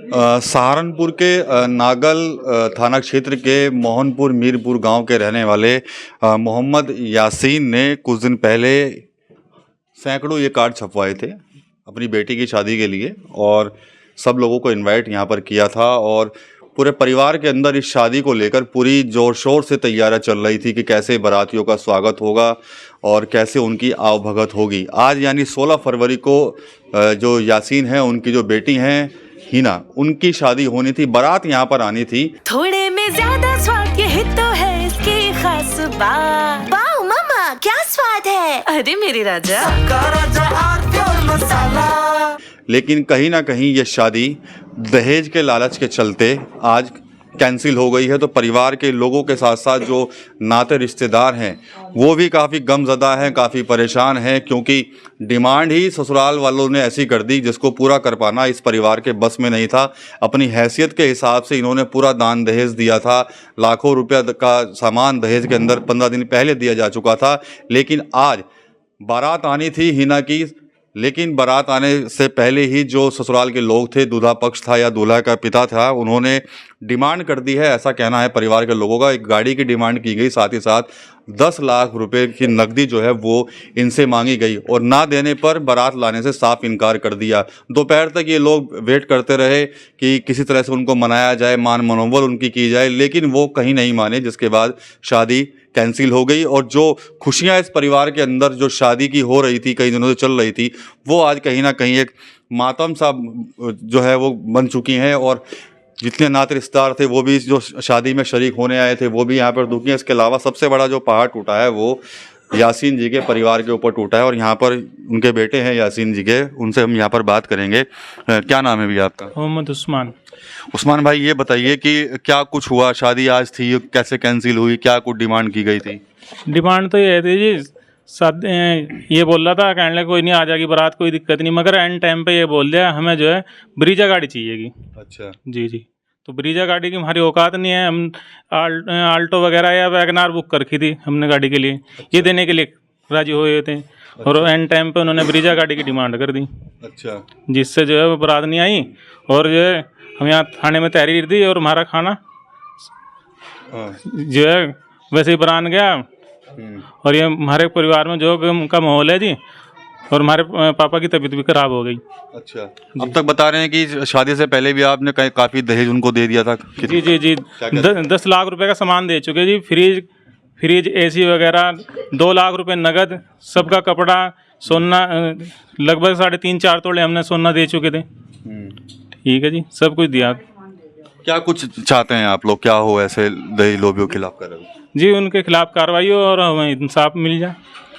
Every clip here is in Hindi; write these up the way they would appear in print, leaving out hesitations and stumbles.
सहारनपुर के नागल थाना क्षेत्र के मोहनपुर मीरपुर गांव के रहने वाले मोहम्मद यासीन ने कुछ दिन पहले सैकड़ों ये कार्ड छपवाए थे अपनी बेटी की शादी के लिए और सब लोगों को इनवाइट यहाँ पर किया था और पूरे परिवार के अंदर इस शादी को लेकर पूरी जोर शोर से तैयारियां चल रही थी कि कैसे बारातियों का स्वागत होगा और कैसे उनकी आवभगत होगी। आज यानी 16 फरवरी को जो यासीन है, उनकी जो बेटी हैं हिना, उनकी शादी होनी थी, बारात यहाँ पर आनी थी। थोड़े में ज्यादा स्वाद ये तो है इसकी खास बात। वाओ मामा क्या स्वाद है, अरे मेरे राजा मसाला। लेकिन कहीं ना कहीं ये शादी दहेज के लालच के चलते आज कैंसिल हो गई है। तो परिवार के लोगों के साथ साथ जो नाते रिश्तेदार हैं वो भी काफ़ी गमज़दा हैं, काफ़ी परेशान हैं, क्योंकि डिमांड ही ससुराल वालों ने ऐसी कर दी जिसको पूरा कर पाना इस परिवार के बस में नहीं था। अपनी हैसियत के हिसाब से इन्होंने पूरा दान दहेज दिया था। लाखों रुपया का सामान दहेज के अंदर 15 दिन पहले दिया जा चुका था। लेकिन आज बारात आनी थी हिना की, लेकिन बारात आने से पहले ही जो ससुराल के लोग थे, दूल्हा पक्ष था या दूल्हा का पिता था, उन्होंने डिमांड कर दी है, ऐसा कहना है परिवार के लोगों का। एक गाड़ी की डिमांड की गई, साथ ही साथ 10 लाख रुपए की नकदी जो है वो इनसे मांगी गई और ना देने पर बारात लाने से साफ इनकार कर दिया। दोपहर तक ये लोग वेट करते रहे कि किसी तरह से उनको मनाया जाए, मान मनोबल उनकी की जाए, लेकिन वो कहीं नहीं माने, जिसके बाद शादी कैंसिल हो गई। और जो खुशियां इस परिवार के अंदर जो शादी की हो रही थी, कई दिनों से चल रही थी, वो आज कहीं ना कहीं एक मातम सा जो है वो बन चुकी हैं। और जितने नाते रिश्तेदार थे वो भी जो शादी में शरीक होने आए थे वो भी यहाँ पर दुखी हैं। इसके अलावा सबसे बड़ा जो पहाड़ टूटा है वो यासीन जी के परिवार के ऊपर टूटा है और यहाँ पर उनके बेटे हैं यासीन जी के, उनसे हम यहाँ पर बात करेंगे। क्या नाम है भैया आपका? मोहम्मद उस्मान। उस्मान भाई, ये बताइए कि क्या कुछ हुआ, शादी आज थी, कैसे कैंसिल हुई, क्या कुछ डिमांड की गई थी? डिमांड तो ये थी जी, ये बोल रहा था, कहने लगे कोई नहीं आ जाएगी बारात, कोई दिक्कत नहीं, मगर एंड टाइम पे ये बोल दिया हमें जो है ब्रीजा गाड़ी चाहिएगी। अच्छा जी जी, तो ब्रीजा गाड़ी की हमारी औकात नहीं है, हम आल्टो वगैरह या वैगनार बुक कर रखी थी हमने गाड़ी के लिए। अच्छा। ये देने के लिए राजी हुए थे। अच्छा। और एंड टाइम पे उन्होंने ब्रीजा गाड़ी की डिमांड कर दी। अच्छा। जिससे जो है वो बारात नहीं आई और जो है हम यहाँ थाने में तहरीर दी और हमारा खाना जो है वैसे ही बरान गया। और ये हमारे परिवार में जो उनका माहौल है जी, और हमारे पापा की तबीयत भी खराब हो गई। अच्छा, अब तक बता रहे हैं कि शादी से पहले भी आपने काफ़ी दहेज उनको दे दिया था? जी जी जी, 10 लाख रुपए का सामान दे चुके जी, फ्रिज एसी वगैरह, 2 लाख रुपए नगद, सबका कपड़ा, सोना लगभग 3.5-4 तोले हमने सोना दे चुके थे। ठीक है जी, सब कुछ दिया। क्या कुछ चाहते हैं आप लोग, क्या हो ऐसे दहेज लोभियों के खिलाफ कर रहे हो? जी, उनके खिलाफ कार्रवाई हो और हमें इंसाफ मिल जाए।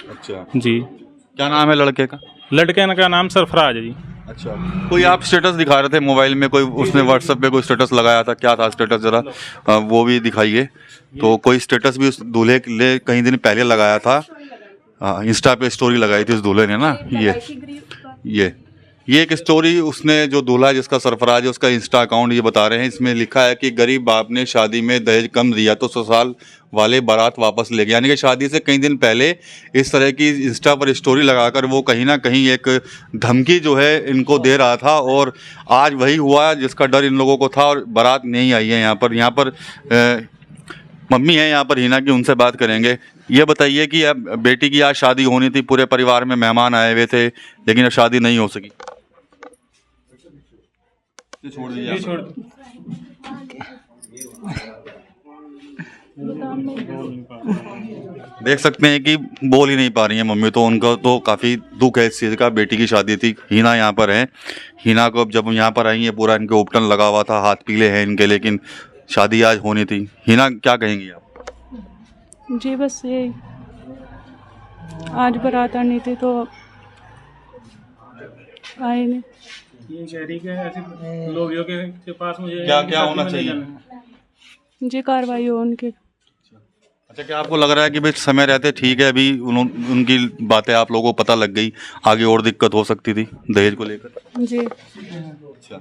अच्छा जी। क्या नाम है लड़के का? लड़के का नाम सरफराज है जी। अच्छा, कोई आप स्टेटस दिखा रहे थे मोबाइल में, कोई उसने व्हाट्सएप पे कोई स्टेटस लगाया था, क्या था स्टेटस, जरा वो भी दिखाइए। तो कोई स्टेटस भी उस दूल्हे के लिए कई दिन पहले लगाया था, इंस्टा पे स्टोरी लगाई थी उस दूल्हे ने ना। ये एक स्टोरी उसने, जो दूल्हा जिसका सरफराज है, उसका इंस्टा अकाउंट ये बता रहे हैं, इसमें लिखा है कि गरीब बाप ने शादी में दहेज कम दिया तो ससुराल वाले बारात वापस ले गए। यानी कि शादी से कई दिन पहले इस तरह की इंस्टा पर स्टोरी लगाकर वो कहीं ना कहीं एक धमकी जो है इनको दे रहा था। और आज वही हुआ जिसका डर इन लोगों को था और बारात नहीं आई है। यहाँ पर मम्मी है यहाँ पर हिना की, उनसे बात करेंगे। ये बताइए कि अब बेटी की आज शादी होनी थी, पूरे परिवार में मेहमान आए हुए थे, लेकिन अब शादी नहीं हो सकी। छोड़ दीजिए। देख सकते हैं कि बोल ही नहीं पा रही है मम्मी, तो उनका तो काफ़ी दुख है इस चीज़ का। बेटी की शादी थी, हिना यहाँ पर है। हिना को जब यहाँ पर आई है, पूरा इनके उपटन लगा हुआ था, हाथ पीले हैं इनके, लेकिन शादी आज होनी थी। हिना, क्या कहेंगी आप? जी बस ये आज बारात आनी थी तो आए नहीं। ये शहरी के ऐसे लोगों के पास मुझे क्या होना चाहिए? जी कार्रवाई हो उनके। अच्छा, क्या आपको लग रहा है कि भाई समय रहते ठीक है, अभी उनकी बातें आप लोगों को पता लग गई, आगे और दिक्कत हो सकती थी दहेज को लेकर? जी। अच्छा,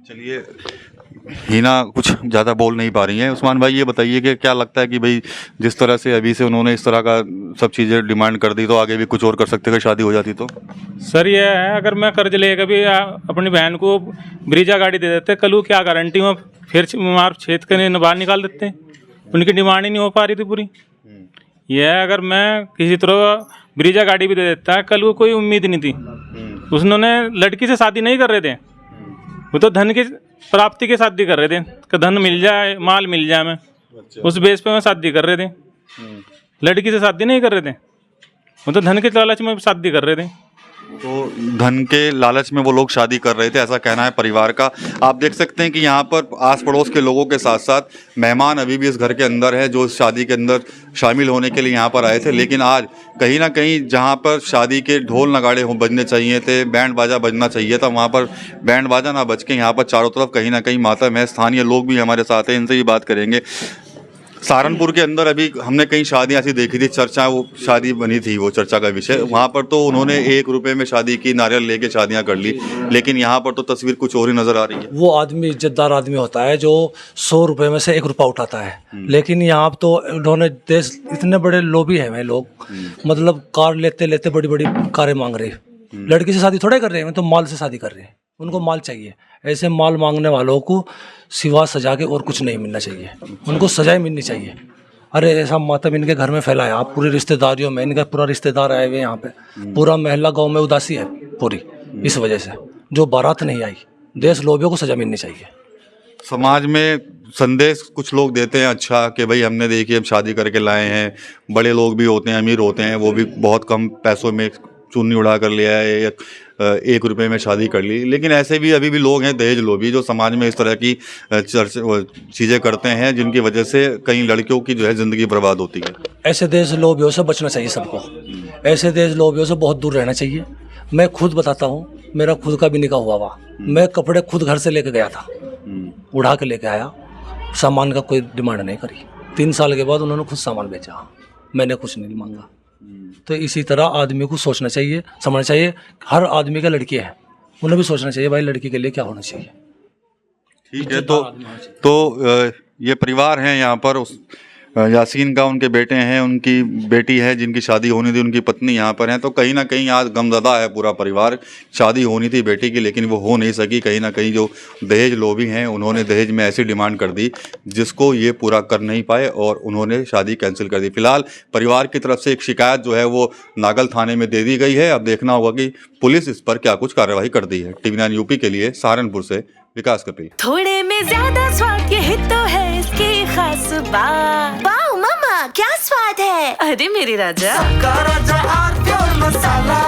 चलिए, हिना कुछ ज़्यादा बोल नहीं पा रही हैं। उस्मान भाई, ये बताइए कि क्या लगता है कि भाई जिस तरह से अभी से उन्होंने इस तरह का सब चीज़ें डिमांड कर दी, तो आगे भी कुछ और कर सकते, अगर शादी हो जाती तो? सर ये है, अगर मैं कर्ज लेकर भी अपनी बहन को ब्रीजा गाड़ी दे देते, कल को क्या गारंटी में फिर मार छेद कर बाहर निकाल देते हैं। उनकी डिमांड ही नहीं हो पा रही थी पूरी। यह है, अगर मैं किसी तरह ब्रीजा गाड़ी भी दे देता है, कल को कोई उम्मीद नहीं थी। उन्होंने लड़की से शादी नहीं कर रहे थे, वो तो धन की प्राप्ति के शादी कर रहे थे कि धन मिल जाए, माल मिल जाए, मैं उस बेस पे मैं शादी कर रहे थे। लड़की से शादी नहीं कर रहे थे, वो तो धन के लालच में शादी कर रहे थे। तो धन के लालच में वो लोग शादी कर रहे थे, ऐसा कहना है परिवार का। आप देख सकते हैं कि यहाँ पर आस पड़ोस के लोगों के साथ साथ मेहमान अभी भी इस घर के अंदर हैं, जो शादी के अंदर शामिल होने के लिए यहाँ पर आए थे। लेकिन आज कहीं ना कहीं जहाँ पर शादी के ढोल नगाड़े बजने चाहिए थे, बैंड बाजा बजना चाहिए था, वहाँ पर बैंड बाजा ना बज के यहाँ पर चारों तरफ कहीं ना कहीं मातम है। स्थानीय लोग भी हमारे साथ हैं, इनसे भी बात करेंगे। सहारनपुर के अंदर अभी हमने कई शादियां ऐसी देखी थी, चर्चा वो शादी बनी थी, वो चर्चा का विषय। वहाँ पर तो उन्होंने 1 रुपए में शादी की, नारियल लेके शादियां कर ली। लेकिन यहाँ पर तो तस्वीर कुछ और ही नजर आ रही है। वो आदमी इज्जतदार आदमी होता है जो 100 रुपए में से 1 रुपया उठाता है। लेकिन यहाँ पर तो उन्होंने देश इतने बड़े लोभी हैं लोग, मतलब कार लेते लेते बड़ी बड़ी कारें मांग रहे। लड़की से शादी थोड़े कर रहे हैं, तो माल से शादी कर रहे हैं। उनको माल चाहिए। ऐसे माल मांगने वालों को सिवा सजा के और कुछ नहीं मिलना चाहिए, उनको सजाएं मिलनी चाहिए। अरे ऐसा मातम इनके घर में फैला है, आप पूरी रिश्तेदारियों में, इनका पूरा रिश्तेदार आए हुए यहाँ पे, पूरा महल्ला गांव में उदासी है पूरी, इस वजह से जो बारात नहीं आई। देश लोभियों को सजा मिलनी चाहिए। समाज में संदेश कुछ लोग देते हैं अच्छा कि भाई हमने देखिए अब शादी करके लाए हैं। बड़े लोग भी होते हैं, अमीर होते हैं, वो भी बहुत कम पैसों में चुन्नी उड़ा कर ले आए, 1 रुपए में शादी कर ली। लेकिन ऐसे भी अभी भी लोग हैं दहेज लोभी, जो समाज में इस तरह की चीज़ें करते हैं, जिनकी वजह से कई लड़कियों की जो है ज़िंदगी बर्बाद होती है। ऐसे देश लोभियों से बचना चाहिए सबको, ऐसे देश लोभियों से बहुत दूर रहना चाहिए। मैं खुद बताता हूँ, मेरा खुद का भी निकाह हुआ। मैं कपड़े खुद घर से लेके गया था, उड़ा के लेके आया, सामान का कोई डिमांड नहीं करी। 3 साल के बाद उन्होंने खुद सामान बेचा, मैंने कुछ नहीं मांगा। तो इसी तरह आदमी को सोचना चाहिए, समझना चाहिए। हर आदमी का लड़की है, उन्हें भी सोचना चाहिए भाई लड़की के लिए क्या होना चाहिए। ठीक है, तो ये परिवार है यहाँ पर, उस यासीन का उनके बेटे हैं, उनकी बेटी है जिनकी शादी होनी थी, उनकी पत्नी यहाँ पर हैं। तो कहीं ना कहीं आज गमज़दा है पूरा परिवार। शादी होनी थी बेटी की, लेकिन वो हो नहीं सकी। कहीं ना कहीं जो दहेज लोभी हैं, उन्होंने दहेज में ऐसी डिमांड कर दी जिसको ये पूरा कर नहीं पाए और उन्होंने शादी कैंसिल कर दी। फिलहाल परिवार की तरफ से एक शिकायत जो है वो नागल थाने में दे दी गई है। अब देखना होगा कि पुलिस इस पर क्या कुछ कार्रवाई करती है। TV9 यूपी के लिए सहारनपुर से विकास कपिल। थोड़े में ज्यादा स्वाद, यही तो है इसकी खास बात। वाओ मम्मा, क्या स्वाद है। अरे मेरे राजा। सबका राजा आर प्योर मसाला।